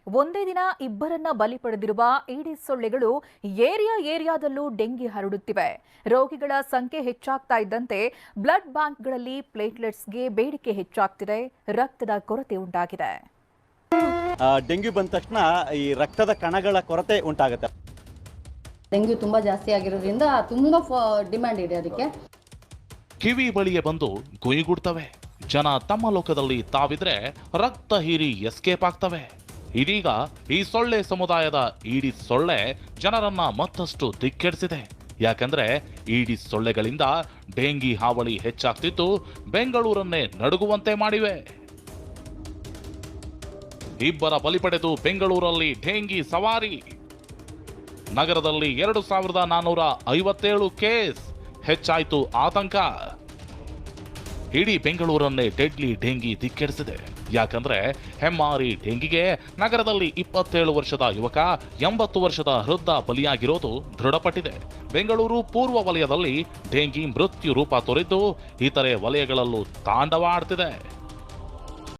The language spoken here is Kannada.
ಒಂದೇ ದಿನ ಇಬ್ಬರನ್ನ ಬಲಿ ಪಡೆದಿರುವ ಈಡಿಸ್ ಸೊಳ್ಳೆಗಳು ಏರಿಯಾದಲ್ಲೂ ಡೆಂಗಿ ಹರಡುತ್ತಿವೆ. ರೋಗಿಗಳ ಸಂಖ್ಯೆ ಹೆಚ್ಚಾಗ್ತಾ ಇದ್ದಂತೆ ಬ್ಲಡ್ ಬ್ಯಾಂಕ್ಗಳಲ್ಲಿ ಪ್ಲೇಟ್ಲೆಟ್ಸ್ಗೆ ಬೇಡಿಕೆ ಹೆಚ್ಚಾಗ್ತಿದೆ. ರಕ್ತದ ಕೊರತೆ ಉಂಟಾಗಿದೆ. ಡೆಂಗ್ಯೂ ಬಂದ ತಕ್ಷಣ ಈ ರಕ್ತದ ಕಣಗಳ ಕೊರತೆ ಉಂಟಾಗುತ್ತೆ. ಡೆಂಗ್ಯೂ ತುಂಬಾ ಜಾಸ್ತಿ ಆಗಿರೋದ್ರಿಂದ ತುಂಬಾ ಡಿಮ್ಯಾಂಡ್ ಇದೆ ಅದಕ್ಕೆ. ಕಿವಿ ಬಳಿಗೆ ಬಂದು ಗುಯಿಗುಡ್ತವೆ. ಜನ ತಮ್ಮ ಲೋಕದಲ್ಲಿ ತಾವಿದ್ರೆ ರಕ್ತ ಹೀರಿ ಎಸ್ಕೇಪ್ ಆಗ್ತವೆ. ಇದೀಗ ಈ ಸೊಳ್ಳೆ ಸಮುದಾಯದ ಈಡಿಸ್ ಸೊಳ್ಳೆ ಜನರನ್ನ ಮತ್ತಷ್ಟು ದಿಕ್ಕೆಡಿಸಿದೆ. ಯಾಕಂದ್ರೆ ಈಡಿಸ್ ಸೊಳ್ಳೆಗಳಿಂದ ಡೆಂಗಿ ಹಾವಳಿ ಹೆಚ್ಚಾಗ್ತಿದ್ದು ಬೆಂಗಳೂರನ್ನೇ ನಡುಗುವಂತೆ ಮಾಡಿವೆ. ಇಬ್ಬರ ಬಲಿ ಪಡೆದು ಬೆಂಗಳೂರಲ್ಲಿ ಡೆಂಗಿ ಸವಾರಿ. ನಗರದಲ್ಲಿ 2457 ಕೇಸ್. ಹೆಚ್ಚಾಯ್ತು ಆತಂಕ. ಇಡೀ ಬೆಂಗಳೂರನ್ನೇ ಡೆಡ್ಲಿ ಡೆಂಗಿ ದಿಕ್ಕೆಡಿಸಿದೆ. ಯಾಕಂದ್ರೆ ಹೆಮ್ಮಾರಿ ಡೆಂಗಿಗೆ ನಗರದಲ್ಲಿ 27 ವರ್ಷದ ಯುವಕ, 80 ವರ್ಷದ ವೃದ್ಧ ಬಲಿಯಾಗಿರೋದು ದೃಢಪಟ್ಟಿದೆ. ಬೆಂಗಳೂರು ಪೂರ್ವ ವಲಯದಲ್ಲಿ ಡೆಂಗಿ ಮೃತ್ಯು ರೂಪ ತೋರಿದ್ದು ಇತರೆ ವಲಯಗಳಲ್ಲೂ ತಾಂಡವ ಆಡ್ತಿದೆ.